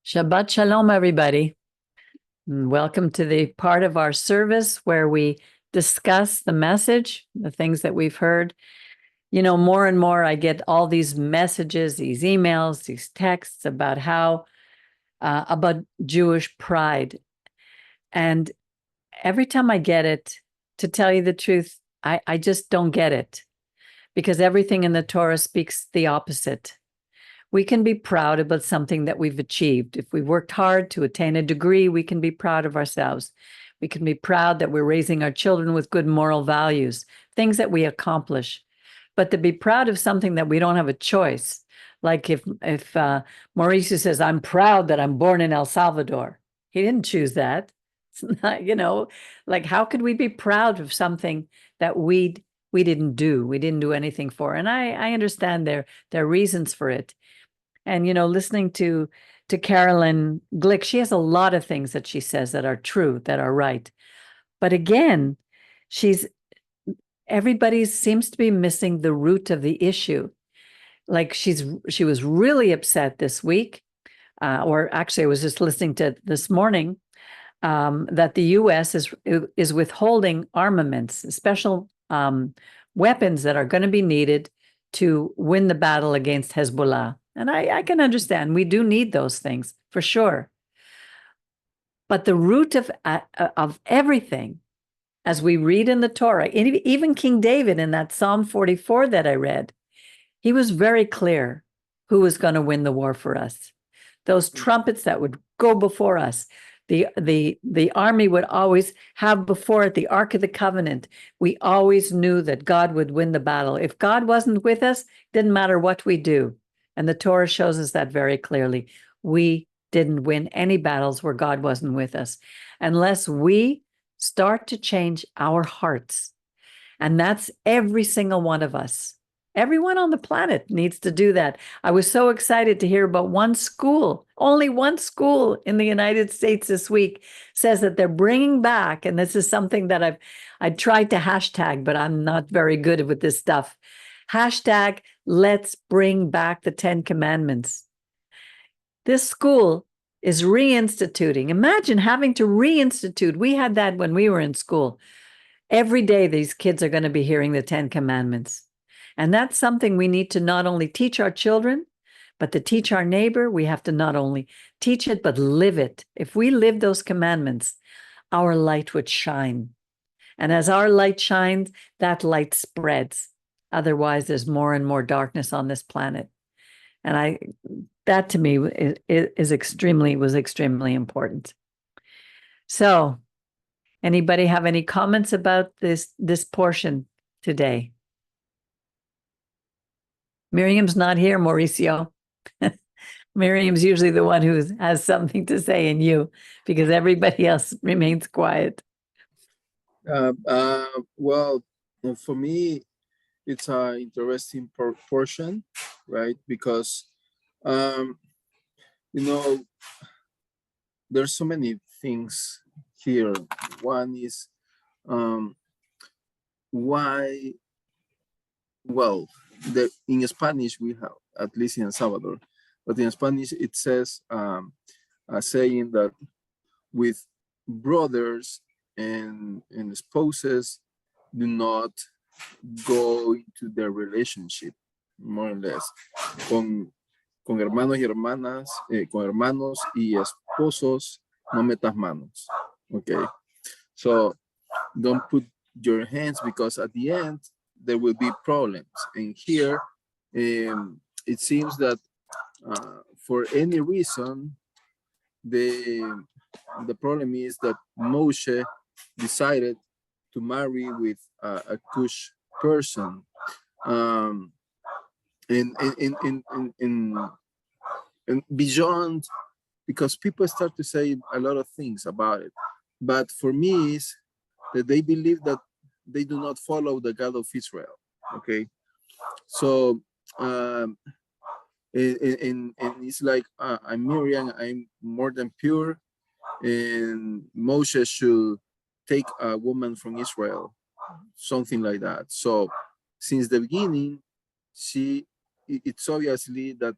Shabbat Shalom, everybody. And welcome to the part of our service where we discuss the message, the things that we've heard. You know, more and more I get all these messages, these emails, these texts about about Jewish pride. And every time I get it, to tell you the truth, I just don't get it, because everything in the Torah speaks the opposite. We can be proud about something that we've achieved. If we've worked hard to attain a degree, we can be proud of ourselves. We can be proud that we're raising our children with good moral values, things that we accomplish. But to be proud of something that we don't have a choice, like if Mauricio says, I'm proud that I'm born in El Salvador. He didn't choose that. It's not, like, how could we be proud of something that we didn't do? We didn't do anything for. And I understand there are reasons for it. And, listening to Carolyn Glick, she has a lot of things that she says that are true, that are right. But again, everybody seems to be missing the root of the issue. Like she was really upset this week, or actually I was just listening to this morning, that the U.S. is withholding armaments, special weapons that are going to be needed to win the battle against Hezbollah. And I can understand, we do need those things for sure. But the root of everything, as we read in the Torah, even King David in that Psalm 44 that I read, he was very clear who was going to win the war for us. Those trumpets that would go before us, the army would always have before it the Ark of the Covenant. We always knew that God would win the battle. If God wasn't with us, it didn't matter what we do. And the Torah shows us that very clearly. We didn't win any battles where God wasn't with us, unless we start to change our hearts. And that's every single one of us. Everyone on the planet needs to do that. I was so excited to hear about one school, only one school in the United States this week says that they're bringing back, and this is something that I tried to hashtag, but I'm not very good with this stuff. Hashtag, let's bring back the 10 Commandments. This school is reinstituting. Imagine having to reinstitute. We had that when we were in school. Every day, these kids are going to be hearing the 10 Commandments. And that's something we need to not only teach our children, but to teach our neighbor. We have to not only teach it, but live it. If we live those commandments, our light would shine. And as our light shines, that light spreads. Otherwise, there's more and more darkness on this planet. And that to me was extremely important. So, anybody have any comments about this portion today? Miriam's not here, Mauricio. Miriam's usually the one who has something to say in you, because everybody else remains quiet. Well, for me, it's an interesting portion, right? Because, there's so many things here. One is why, well, in Spanish we have, at least in El Salvador, but in Spanish it says a saying that with brothers and spouses do not go into their relationship, more or less. Con hermanos y hermanas, con hermanos y esposos, no metas manos. Okay, so don't put your hands, because at the end there will be problems. And here, it seems that for any reason, the problem is that Moshe decided to marry with a Cush person, and beyond, because people start to say a lot of things about it. But for me, is that they believe that they do not follow the God of Israel. Okay, so and it's like I'm Miriam, I'm more than pure, and Moshe should take a woman from Israel, something like that. So since the beginning, it's obviously that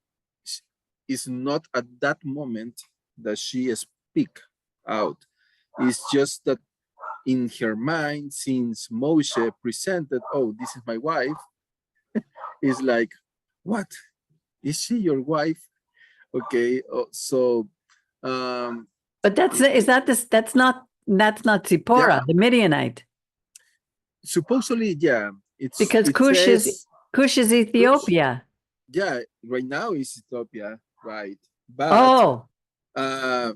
it's not at that moment that she speak out. It's just that in her mind, since Moshe presented, oh, this is my wife, it's like, what? Is she your wife? Okay, so But that's not Zipporah, yeah, the Midianite, supposedly, yeah, because it says Cush is Cush, Ethiopia. yeah, right now is Ethiopia, right? But Oh, uh,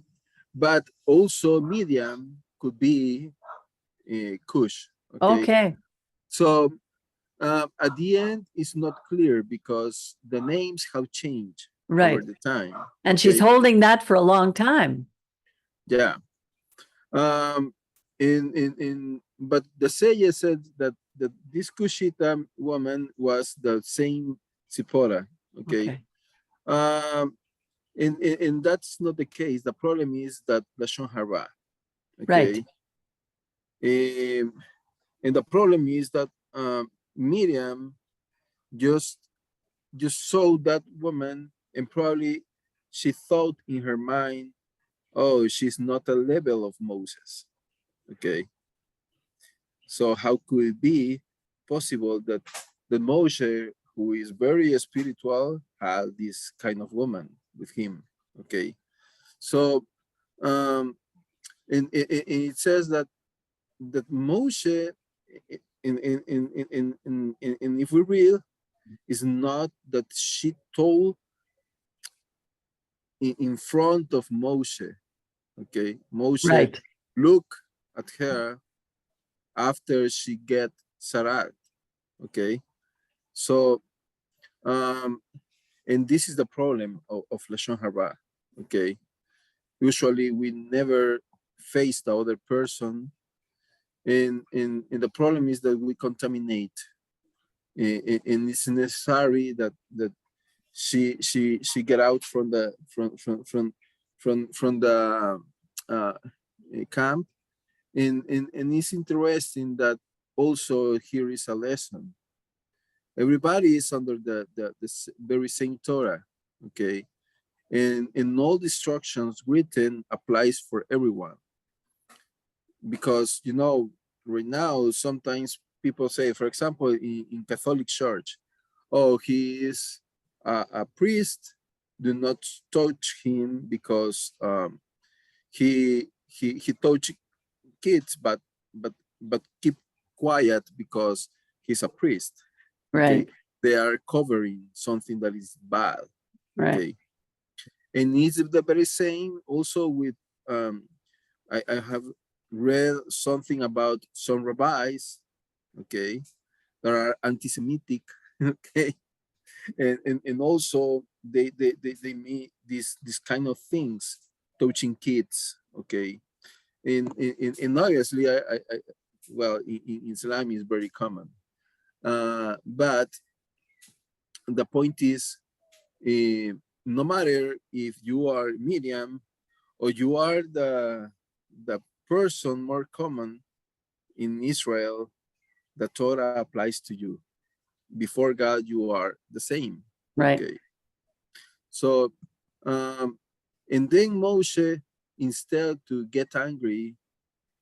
but also Midian could be Cush. Okay, okay, so at the end, it's not clear because the names have changed over right. the time. And she's Okay, holding that for a long time. yeah. But the Seye said that this Kushita woman was the same Zipporah. Okay. Okay, Um, and that's not the case. The problem is that Lashon Hara. right, Okay. Um, and the problem is that Miriam just saw that woman, and probably she thought in her mind, oh, she's not a level of Moses. Okay. So how could it be possible that Moshe, who is very spiritual, had this kind of woman with him? Okay. So and it says that Moshe, in if we read, is not that she told in front of Moshe. Okay, Moshe right, look at her after she get Sarat. Okay, so and this is the problem of Lashon Hara. Okay, usually we never face the other person, and the problem is that we contaminate, and it's necessary that she get out from the from the uh, camp, and it's interesting that also here is a lesson. Everybody is under the very same Torah, okay, and all the instructions written applies for everyone, because right now sometimes people say, for example, in Catholic Church, oh, he is a priest, do not touch him because he touch kids, but keep quiet because he's a priest. Okay, right, they are covering something that is bad. right. Okay, and it's the very same also with I have read something about some rabbis, okay, that are anti-Semitic, okay, and also they meet these kind of things, touching kids, okay, and obviously I well in Islam is very common, but the point is, no matter if you are medium or you are the person more common in Israel, the Torah applies to you. Before God, you are the same. Right. Okay. So, and then Moshe, instead to get angry,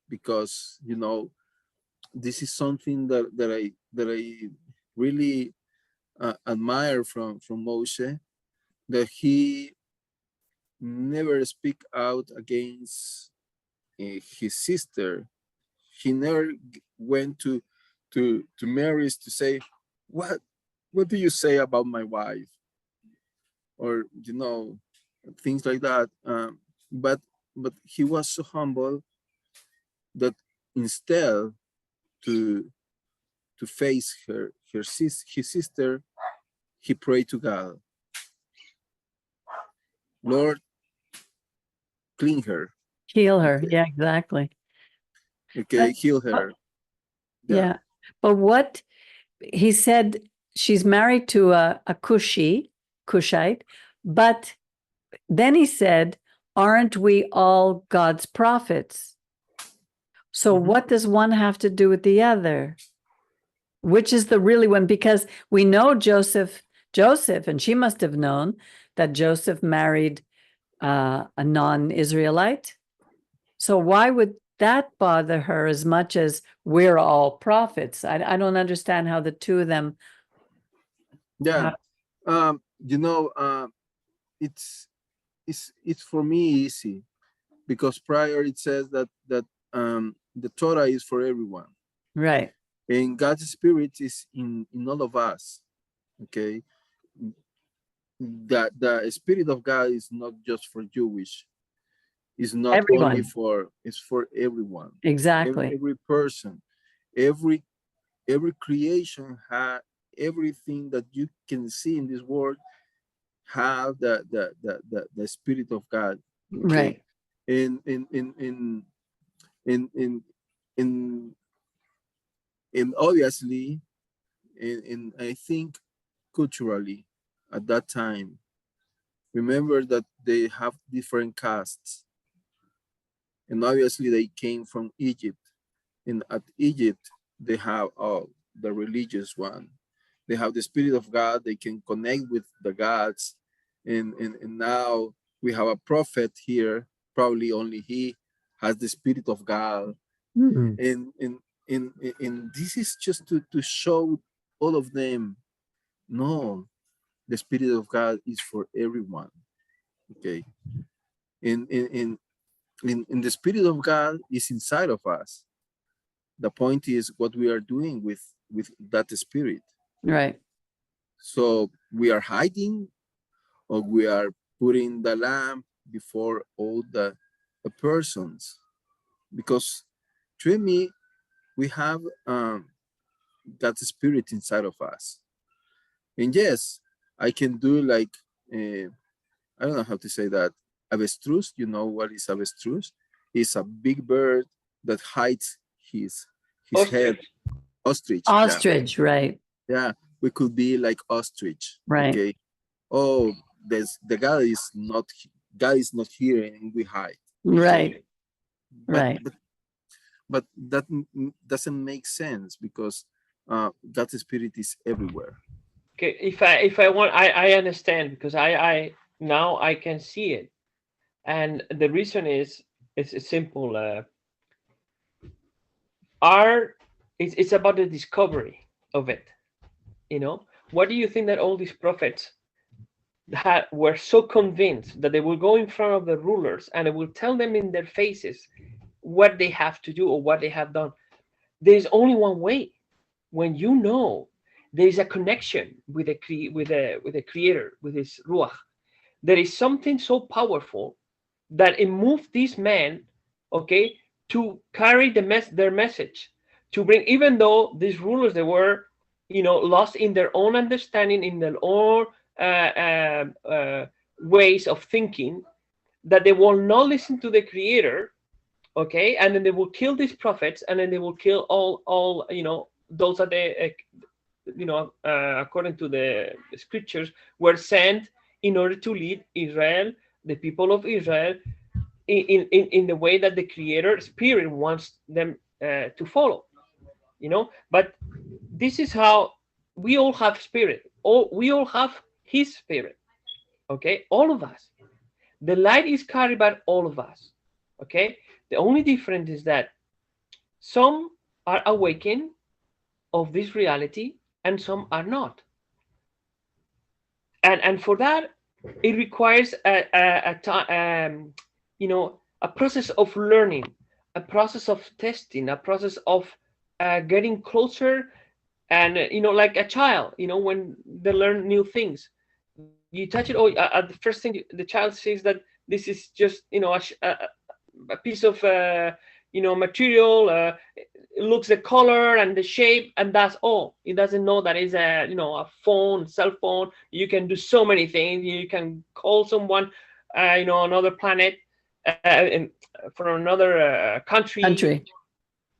because this is something that I really admire from Moshe, that he never speak out against his sister. He never went to Mary to say, what do you say about my wife, or things like that. But he was so humble that instead to face his sister, he prayed to God, Lord, clean her. Heal her. Okay, Yeah, exactly. okay, But, heal but her. Yeah. yeah, but what he said, she's married to a Cushite, but then he said, aren't we all God's prophets? So what does one have to do with the other? Which is the really one? Because we know Joseph, and she must have known that Joseph married a non-Israelite. So why would that bother her as much as we're all prophets? I don't understand how the two of them. Yeah. It's for me easy, because prior it says that the Torah is for everyone, Right. and God's spirit is in all of us. Okay, that the spirit of God is not just for Jewish. It's not only Everyone. for, it's for everyone. Exactly. Every person, every creation had everything that you can see in this world have the spirit of God. Okay. Right. In in and obviously, in I think culturally at that time, remember that they have different castes, and obviously they came from Egypt. And at Egypt, they have the religious one. They have the spirit of God. They can connect with the gods, and now we have a prophet here. Probably only he has the spirit of God, Mhm. and this is just to show all of them, no, the spirit of God is for everyone. Okay. And the spirit of God is inside of us. The point is what we are doing with that spirit. Right. So we are hiding, or we are putting the lamp before all the persons, because to me we have that spirit inside of us. And yes, I can do like, I don't know how to say that. Avestruz, you know what is avestruz? It's a big bird that hides his head. Ostrich. Ostrich, yeah. Ostrich. Right. Yeah, we could be like ostrich. Right. Okay. Oh, God is not here, and we hide. Right. Okay. Right. But that doesn't make sense, because God's spirit is everywhere. Okay, if I want, I understand, because I now I can see it, and the reason is it's a simple. It's about the discovery of it. What do you think that all these prophets were so convinced that they will go in front of the rulers and it will tell them in their faces what they have to do or what they have done? There's only one way. When you know there is a connection with the creator, with his ruach, there is something so powerful that it moved these men, okay, to carry their message, to bring, even though these rulers, they were, lost in their own understanding, in their own ways of thinking, that they will not listen to the creator, okay, and then they will kill these prophets, and then they will kill all those that they according to the scriptures, were sent in order to lead Israel, the people of Israel, in the way that the creator spirit wants them to follow. But this is how we all have spirit. We all have his spirit. Okay, all of us. The light is carried by all of us. Okay, the only difference is that some are awakened of this reality and some are not. And for that, it requires a process of learning, a process of testing, a process of getting closer, and like a child, when they learn new things, you touch it. The first thing the child says that this is just a piece of material. It looks the color and the shape, and that's all. It doesn't know that it's a phone, cell phone. You can do so many things. You can call someone, another planet, and from another country.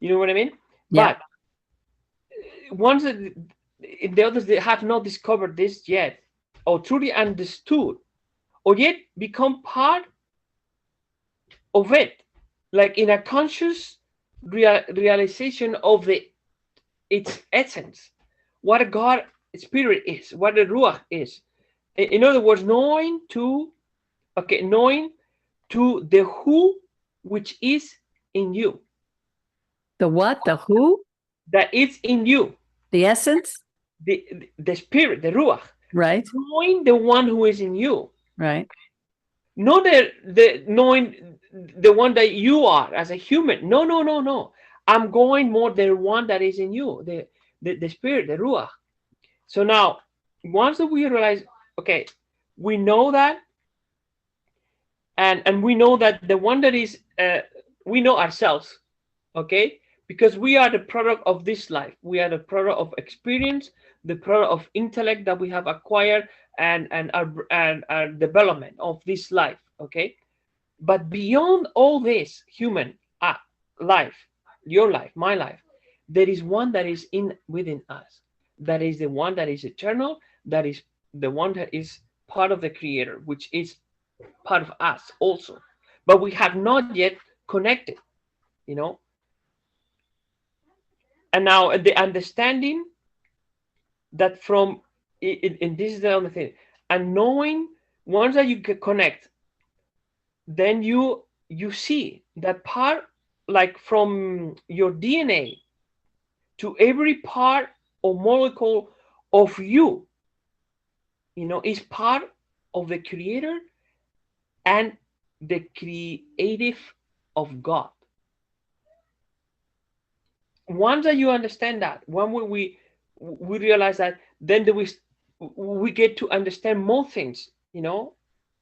You know what I mean? Yeah. But once the others, they have not discovered this yet, or truly understood, or yet become part of it, like in a conscious realization of its essence, what a God spirit is, what the ruach is. In other words, knowing to Okay, knowing to the who which is in you. The what? The who? That is in you. The essence? The spirit, the ruach. Right. Knowing the one who is in you. Right. Not the knowing the one that you are as a human. No, no, no, no. I'm going more the one that is in you, the spirit, the ruach. So now, once that we realize, okay, we know that, and we know that the one that is, we know ourselves, okay, because we are the product of this life. We are the product of experience, the product of intellect that we have acquired, and our development of this life, okay. But beyond all this human life, your life, my life, there is one that is in within us. That is the one that is eternal. That is the one that is part of the Creator, which is part of us also. But we have not yet connected, you know. And now the understanding that from and this is the other thing, and knowing once that you can connect, then you see that part, like from your DNA to every part or molecule of you, is part of the Creator and the creative of God. Once that you understand that, when we realize that, then we get to understand more things,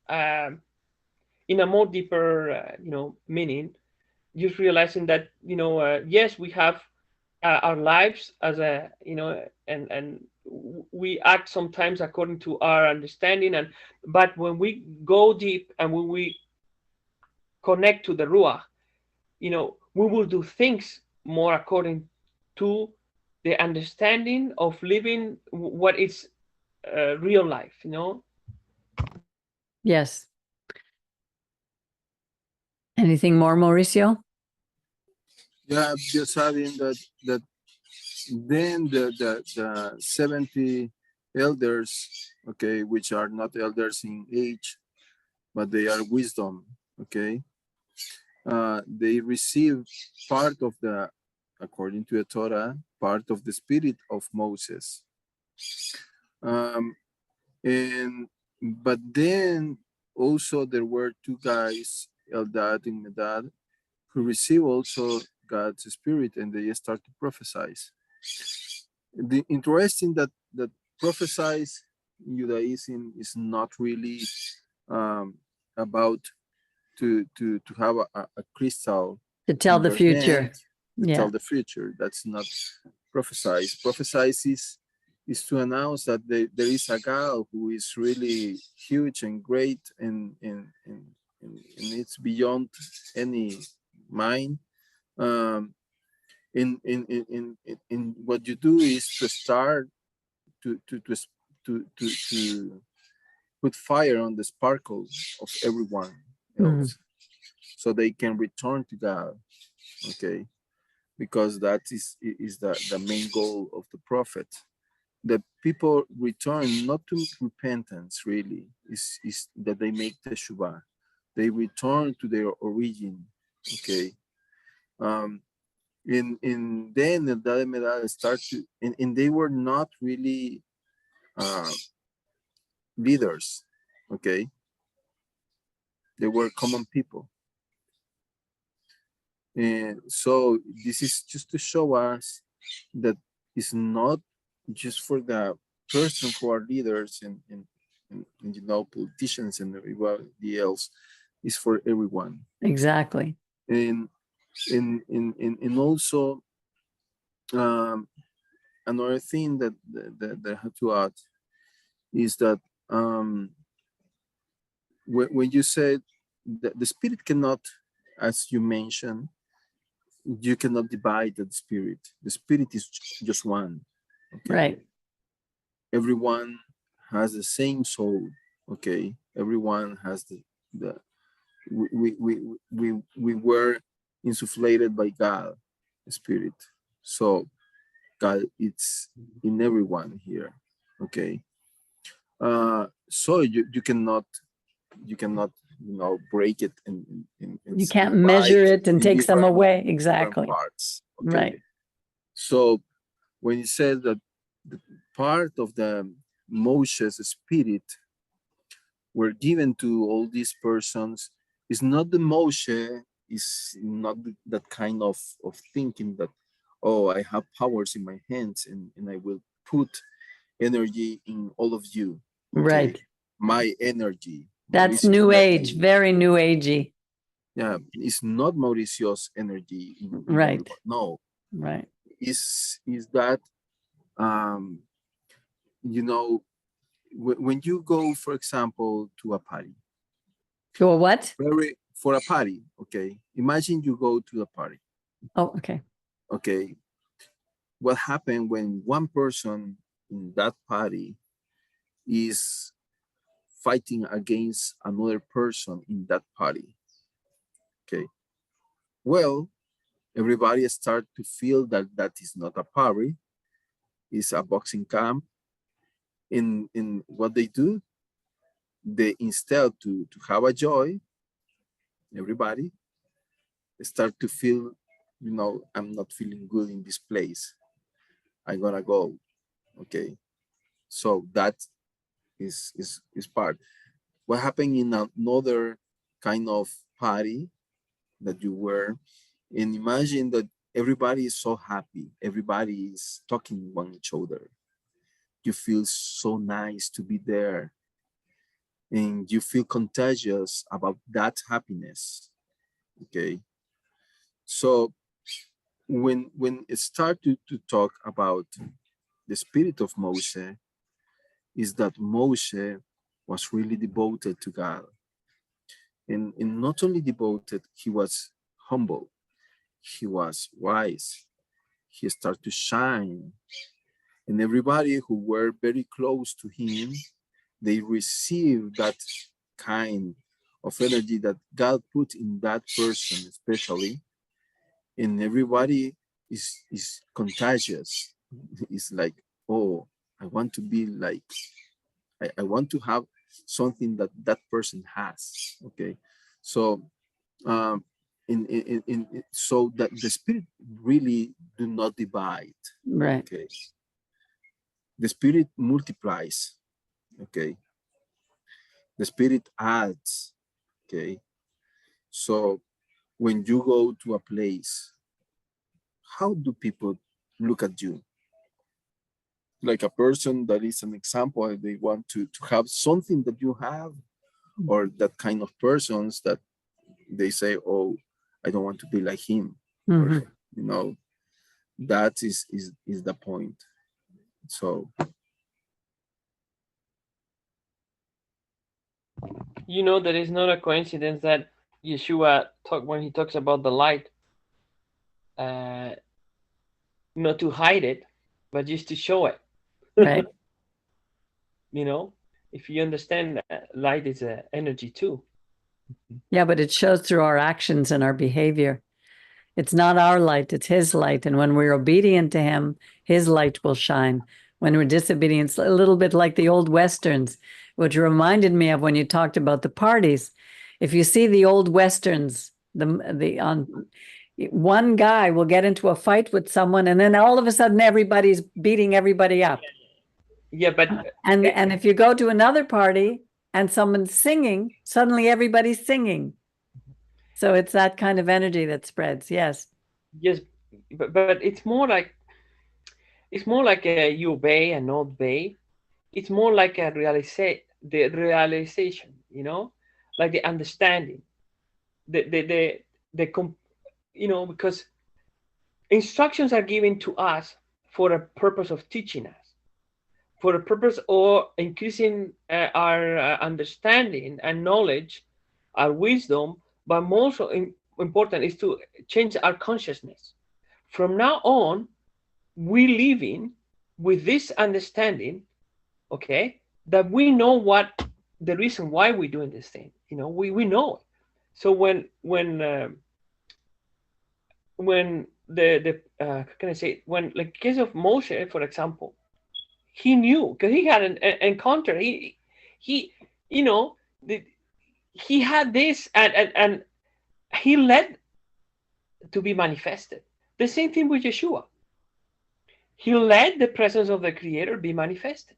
um, in a more deeper, meaning. Just realizing that, yes, we have our lives as a, and we act sometimes according to our understanding, but when we go deep and when we connect to the ruach, we will do things more according to the understanding of living what is real life. Yes. Anything more, Mauricio? Yeah, I'm just adding that then the 70 elders, okay, which are not elders in age, but they are wisdom, okay. They receive part of the, according to the Torah, part of the spirit of Moses. And but then also there were two guys, Eldad and Medad, who receive also God's spirit, and they start to prophesy. The interesting that prophesies in Judaism is not really about to have a crystal To tell in the your future. hand to Yeah. tell the future. That's not prophesize. Prophesize is to announce that there is a God who is really huge and great, and it's beyond any mind. Um, in what you do is to start to put fire on the sparkle of everyone else, so they can return to God. Okay, because that is the main goal of the prophet. The people return not to repentance, really, is that they make teshuvah. They return to their origin. Okay. In then the Medal start to, and they were not really uh, leaders. Okay. They were common people. And so this is just to show us that it's not just for the person who are leaders and politicians and everybody else. It's for everyone. Exactly. And also another thing that I have to add is that when you said that the spirit cannot, as you mentioned, you cannot divide the spirit. The spirit is just one. Okay. Right. Everyone has the same soul. Okay. Everyone has the we were insufflated by God, spirit. So God, it's in everyone here. Okay. So you cannot break it You can't measure it and take some away. Exactly. Parts. Okay. Right. So when you said that the part of the Moshe's spirit were given to all these persons, is not the Moshe, is not that kind of thinking that, oh, I have powers in my hands and I will put energy in all of you. Okay? Right. My energy. That's Mauricio's new energy. age, very new agey. Yeah, it's not Mauricio's energy. Right. No. Right. Is that, when you go, for example, to a party. To a what? For a party, okay? Imagine you go to a party. Oh, okay. Okay. What happened when one person in that party is fighting against another person in that party? Okay. Well, everybody start to feel that is not a party, it's a boxing camp. In what they do, they instead to have a joy, everybody start to feel, I'm not feeling good in this place. I'm gonna go. Okay. So that is part. What happened in another kind of party that you were, and imagine that everybody is so happy, everybody is talking one each other. You feel so nice to be there, and you feel contagious about that happiness. Okay. So when it started to talk about the spirit of Moshe, is that Moshe was really devoted to God. And not only devoted, he was humble, he was wise, he started to shine. And everybody who were very close to him, they received that kind of energy that God put in that person, especially. And everybody is contagious. It's like, oh, I want to be like, I want to have something that person has. Okay. So so that the spirit really do not divide. Right. Okay. The spirit multiplies. Okay. The spirit adds. Okay. So when you go to a place, how do people look at you? Like a person that is an example, they want to have something that you have, or that kind of persons that they say, oh, I don't want to be like him. Mm-hmm. Or, that is the point. So That is not a coincidence that Yeshua when he talks about the light, not to hide it, but just to show it. Right. If you understand that light is energy too. Yeah, but it shows through our actions and our behavior. It's not our light, it's his light. And when we're obedient to him, his light will shine. When we're disobedient, it's a little bit like the old Westerns, which reminded me of when you talked about the parties. If you see the old Westerns, one guy will get into a fight with someone, and then all of a sudden everybody's beating everybody up. Yeah, but and if you go to another party and someone's singing, suddenly everybody's singing. So it's that kind of energy that spreads. Yes. Yes, but it's more like you obey and not obey. It's more like the realization, like the understanding, because instructions are given to us for a purpose of teaching us, for a purpose of increasing our understanding and knowledge, our wisdom, but most important is to change our consciousness. From now on, we living with this understanding, okay, that we know what the reason why we're doing this thing. We know it. So when the how can I say, when like case of Moshe, for example, he knew because he had an encounter. He he had this, and he led to be manifested. The same thing with Yeshua. He let the presence of the Creator be manifested.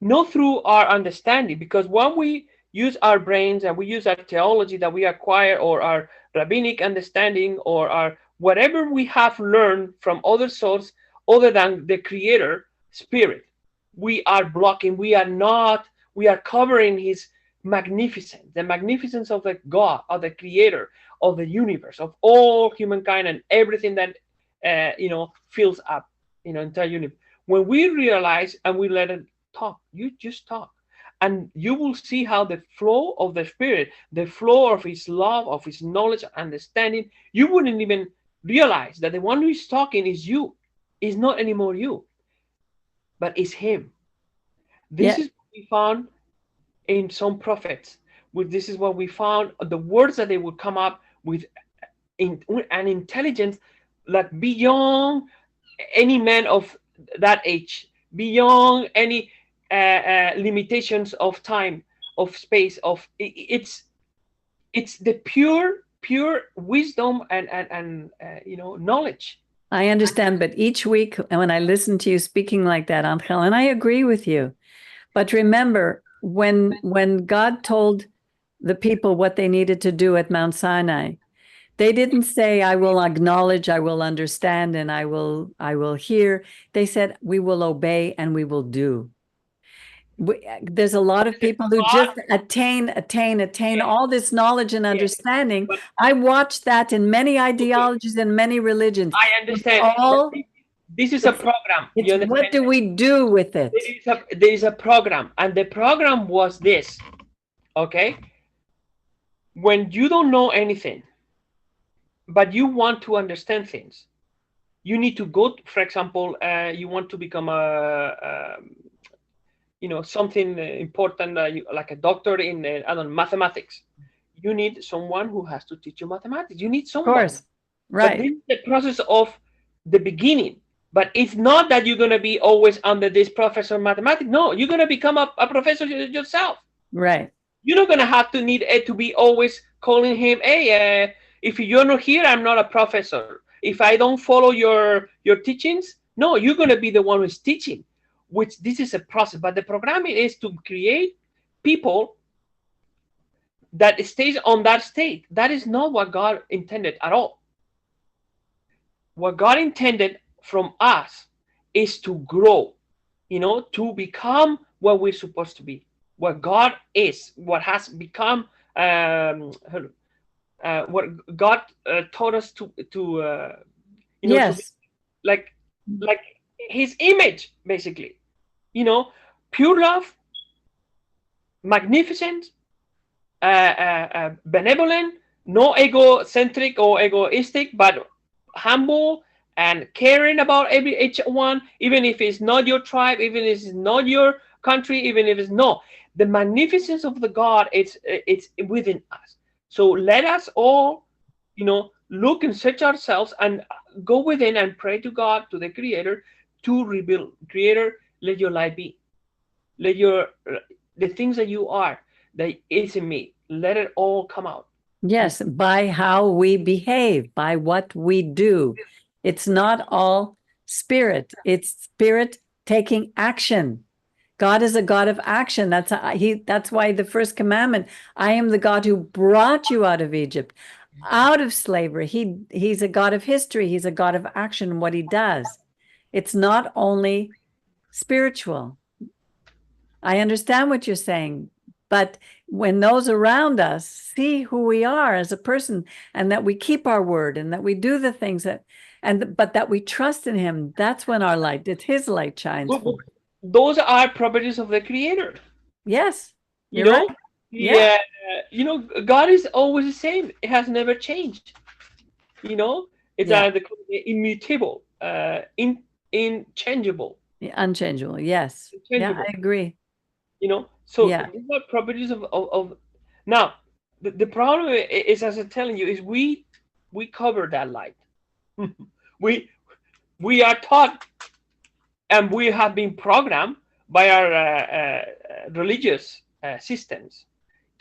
Not through our understanding, because when we use our brains and we use our theology that we acquire, or our rabbinic understanding, or our whatever we have learned from other source other than the Creator Spirit, we are blocking, we are covering his magnificence, the magnificence of the God, of the Creator of the universe, of all humankind and everything that fills up entire universe. When we realize and we let it talk, you just talk, and you will see how the flow of the Spirit, the flow of his love, of his knowledge, understanding, you wouldn't even realize that the one who is talking is you, is not anymore you, but is him. This is what we found in some prophets. This is what we found, the words that they would come up with an intelligence like beyond any man of that age, beyond any limitations of time, of space, of it's the pure wisdom and knowledge. I understand, but each week when I listen to you speaking like that, Angel, and I agree with you, but remember when God told the people what they needed to do at Mount Sinai, they didn't say, I will acknowledge, I will understand, and I will hear. They said, we will obey and we will do. There's a lot of people who just attain all this knowledge and understanding. I watched that in many ideologies and many religions. I understand. This is a program. What do we do with it? There is a program, and the program was this. Okay? When you don't know anything, but you want to understand things, you need to go, for example, you want to become something important, like a doctor in mathematics. You need someone who has to teach you mathematics. You need someone. Of course. Right. But this is the process of the beginning. But it's not that you're going to be always under this professor of mathematics. No, you're going to become a professor yourself. Right. You're not going to have to need to be always calling him, hey, if you're not here, I'm not a professor. If I don't follow your teachings, no, you're going to be the one who's teaching, which this is a process. But the program is to create people that stays on that state. That is not what God intended at all. What God intended from us is to grow, to become what we're supposed to be, what God is, what has become, what God taught us to yes, like his image, basically, pure love, magnificent, benevolent, no egocentric or egoistic, but humble and caring about each one, even if it's not your tribe, even if it's not your country, even if it's no. The magnificence of the God, it's within us. So let us all, look and search ourselves and go within and pray to God, to the Creator, to rebuild. Creator, let your light be. Let the things that you are, that is in me, let it all come out. Yes, by how we behave, by what we do. It's not all spirit. It's spirit taking action. God is a God of action. That's why the first commandment, I am the God who brought you out of Egypt, out of slavery. He's a God of history. He's a God of action, what he does. It's not only spiritual. I understand what you're saying, but when those around us see who we are as a person, and that we keep our word, and that we do the things but that we trust in him, that's when our light, it's his light shines. Those are properties of the Creator. Yes, you're right. Yeah. God is always the same. It has never changed. It's immutable, inchangeable. Unchangeable, yes. Unchangeable. Yeah, I agree. So these are properties of now. The problem is, as I'm telling you, is we cover that light. we are taught, and we have been programmed by our religious systems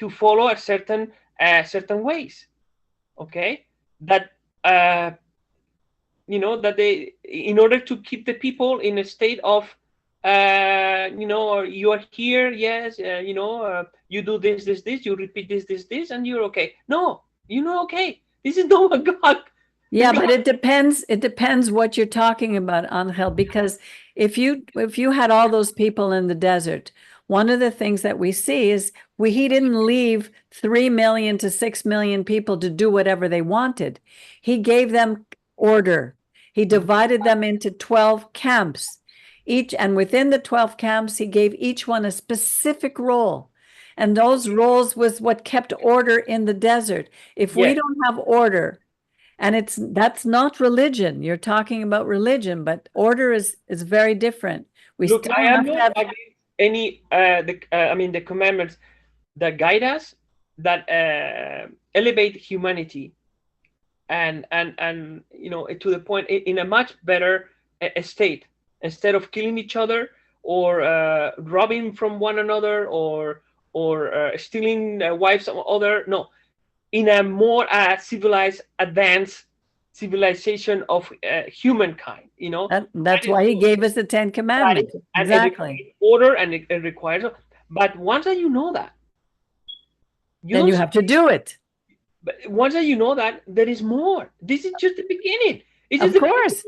to follow a certain ways, okay, that that they, in order to keep the people in a state of you are here, yes, you do this, you repeat this, and you're okay. No, you're not okay. This is not what God. Yeah, but it depends what you're talking about, Angel, because if you had all those people in the desert, one of the things that we see is he didn't leave 3 million to 6 million people to do whatever they wanted. He gave them order. He divided them into 12 camps. And within the 12 camps, he gave each one a specific role. And those roles was what kept order in the desert. If we don't have order, and that's not religion. You're talking about religion, but order is very different. Look, I am not against any the commandments that guide us, that elevate humanity, and to the point in a much better state, instead of killing each other or robbing from one another or stealing wives of other. No, in a more civilized, advanced civilization of humankind, that's why he gave us the 10 Commandments. Exactly. Order, and it requires. But once that you know that, then you have to do it. But once that you know that, there is more. This is just the beginning. Of course.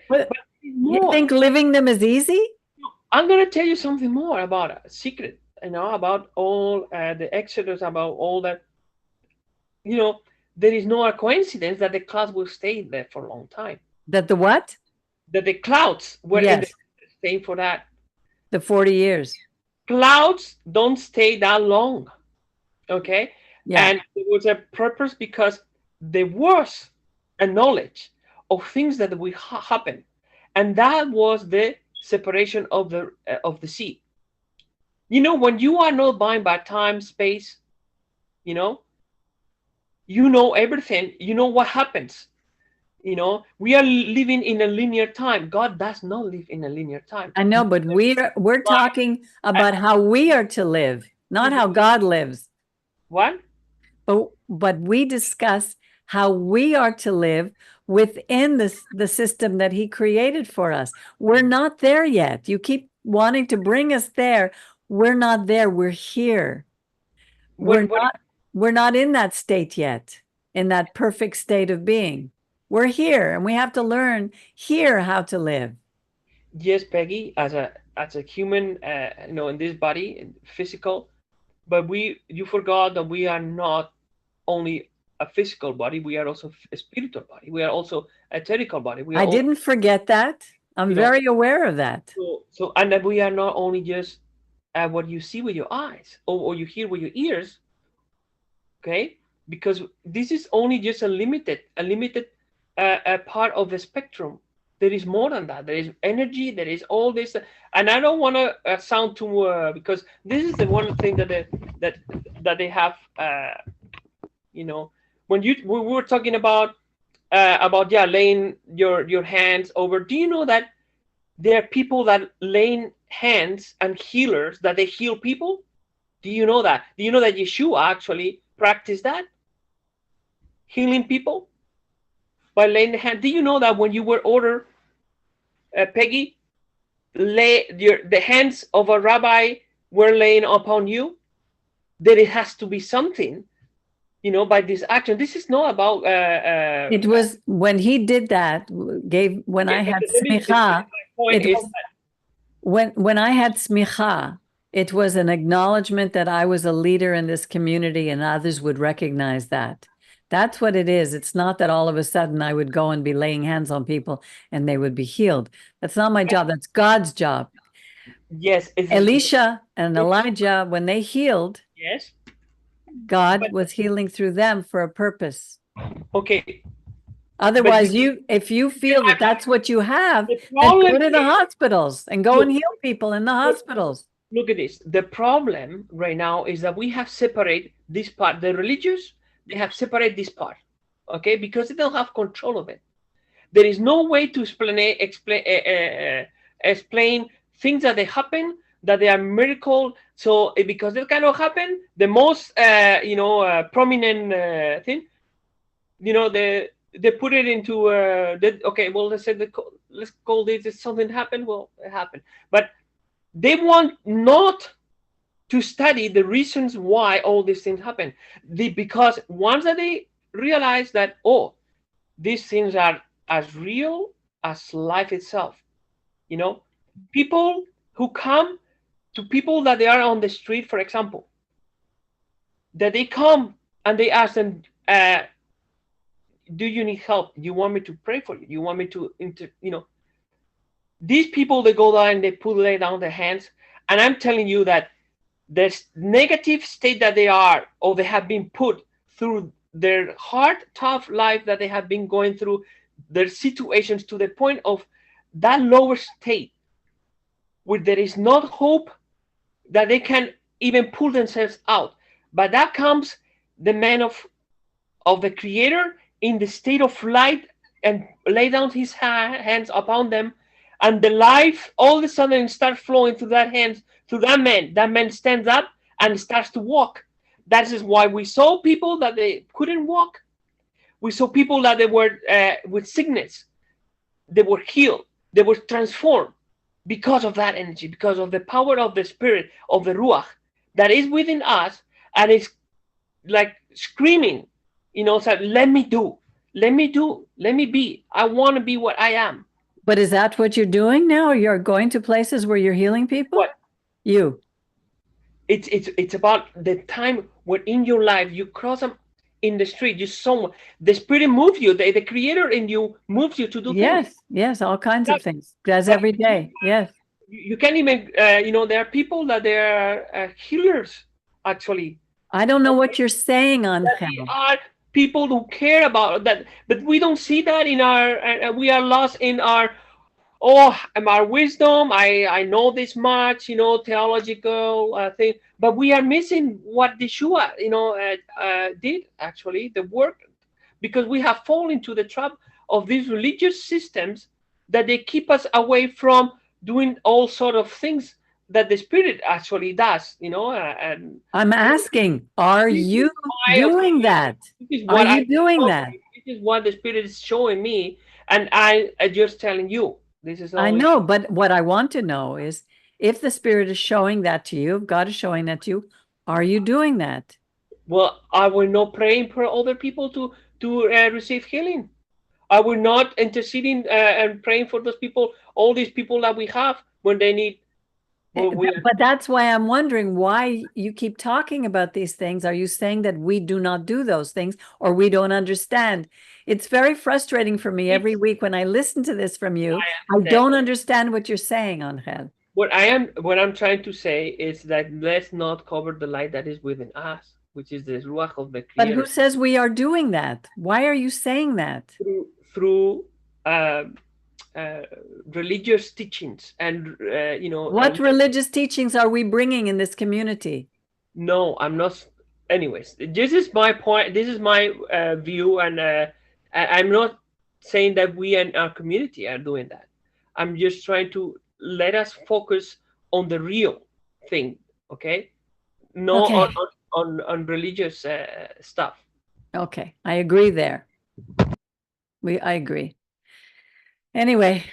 But you think living them is easy? I'm going to tell you something more about a secret, about all the Exodus, about all that. There is no coincidence that the clouds will stay there for a long time. That the what? That the clouds were staying for that. The 40 years. Clouds don't stay that long. Okay? Yeah. And it was a purpose, because there was a knowledge of things that will happen. And that was the separation of the sea. When you are not bound by time, space, you know everything, what happens. We are living in a linear time. God does not live in a linear time. I know, but we're talking about how we are to live, not how God lives. What? But we discuss how we are to live within the system that he created for us. We're not there yet. You keep wanting to bring us there. We're not there. We're here. We're not in that state yet, in that perfect state of being. We're here, and we have to learn here how to live. Yes, Peggy, as a human, in this body, physical, but you forgot that we are not only a physical body, we are also a spiritual body. We are also a etherical body. I didn't forget that. I'm very aware of that. So, and that we are not only just what you see with your eyes or you hear with your ears. Okay, because this is only just a limited part of the spectrum. There is more than that. There is energy. There is all this, and I don't want to sound too because this is the one thing that they have. When we were talking about laying your hands over. Do you know that there are people that laying hands and healers, that they heal people? Do you know that? Do you know that Yeshua actually practiced that? Healing people by laying the hand. Do you know that when you were ordered, Peggy, the hands of a rabbi were laying upon you? That it has to be something, by this action. This is not about. It was when he did that. When I had smicha. When I had smicha, it was an acknowledgement that I was a leader in this community, and others would recognize that. That's what it is. It's not that all of a sudden I would go and be laying hands on people and they would be healed. That's not my job. That's God's job. Yes. Elisha and Elijah, when they healed, yes, God was healing through them for a purpose. Okay. Otherwise, if you feel that that's what you have, then go to the hospitals and go and heal people in the hospitals. Look at this. The problem right now is that we have separated this part. The religious, they have separated this part, okay, because they don't have control of it. There is no way to explain things that they happen that they are miracle. So because that kind of happen, the most prominent thing, they put it into okay, well, let's call this if something happened. Well, it happened, but they want not to study the reasons why all these things happen. Because once that they realize that, oh, these things are as real as life itself, people who come to people that they are on the street, for example, that they come and they ask them, do you need help? Do you want me to pray for you? Do you want me to, these people, they go down and they lay down their hands. And I'm telling you that this negative state that they are, or they have been put through their hard, tough life that they have been going through, their situations to the point of that lower state where there is not hope that they can even pull themselves out. But that comes the man of the Creator in the state of light and lay down his hands upon them, and the life all of a sudden starts flowing through that hands, through that man. That man stands up and starts to walk. That is why we saw people that they couldn't walk. We saw people that they were with sickness. They were healed. They were transformed because of that energy, because of the power of the Spirit, of the Ruach that is within us, and it's like screaming, so let me be. I want to be what I am. But is that what you're doing now? You're going to places where you're healing people? What? You. It's about the time where in your life you cross them in the street, the Spirit moves you, the Creator in you moves you to do things. Yes, all kinds of things. That's every day. Yes. You can't even, there are people that they are healers, actually. I don't know what you're saying, Angel. Are people who care about that, but we don't see that in our, we are lost in our wisdom. I know this much, theological thing, but we are missing what Yeshua, did actually, the work, because we have fallen into the trap of these religious systems that they keep us away from doing all sort of things that the Spirit actually does, and I'm asking, are you doing that? Are you doing that? This is what the Spirit is showing me, and I just telling you. This is. I know, but what I want to know is, if the Spirit is showing that to you, if God is showing that to you, are you doing that? Well, I will not praying for other people to receive healing. I will not interceding and praying for those people, all these people that we have when they need. But that's why I'm wondering why you keep talking about these things. Are you saying that we do not do those things, or we don't understand? It's very frustrating for me every week when I listen to this from you. I don't understand what you're saying, Angel. What I'm trying to say is that let's not cover the light that is within us, which is the Ruach of the Creator. But who says we are doing that? Why are you saying that? Through religious teachings and what religious teachings are we bringing in this community? No, I'm not. Anyways, this is my point. This is my view, and I'm not saying that we and our community are doing that. I'm just trying to let us focus on the real thing, okay? No, okay. On religious stuff. Okay, I agree there. I agree. Anyway,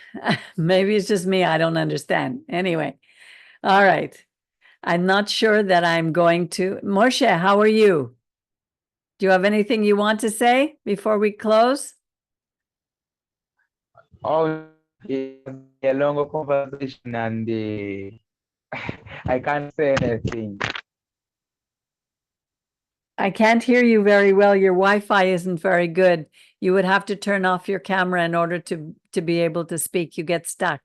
maybe it's just me. I don't understand. Anyway, all right. I'm not sure that I'm going to. Moshe, how are you? Do you have anything you want to say before we close? Oh, it's a longer conversation and I can't say anything. I can't hear you very well. Your Wi-Fi isn't very good. You would have to turn off your camera in order to be able to speak. You get stuck.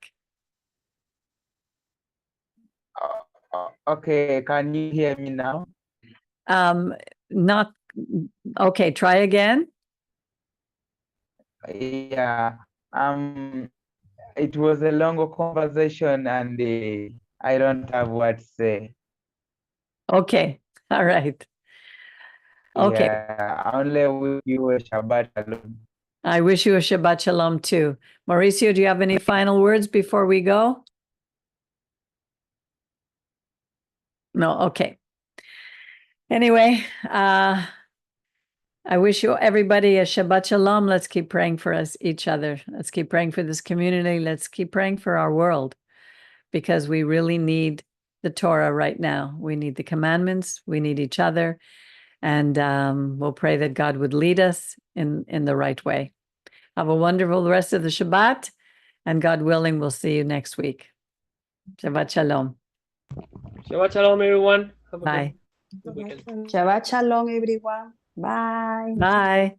Okay, can you hear me now? Not okay. Try again. Yeah. It was a longer conversation and I don't have what to say. Okay. All right. Okay. Yeah, I only wish you a Shabbat Shalom. I wish you a Shabbat Shalom too. Mauricio, do you have any final words before we go? No, okay. Anyway, I wish you everybody a Shabbat Shalom. Let's keep praying for each other. Let's keep praying for this community. Let's keep praying for our world, because we really need the Torah right now. We need the commandments. We need each other. And we'll pray that God would lead us in the right way. Have a wonderful rest of the Shabbat. And God willing, we'll see you next week. Shabbat Shalom. Shabbat Shalom, everyone. Have a Bye. good weekend. Shabbat Shalom, everyone. Bye. Bye.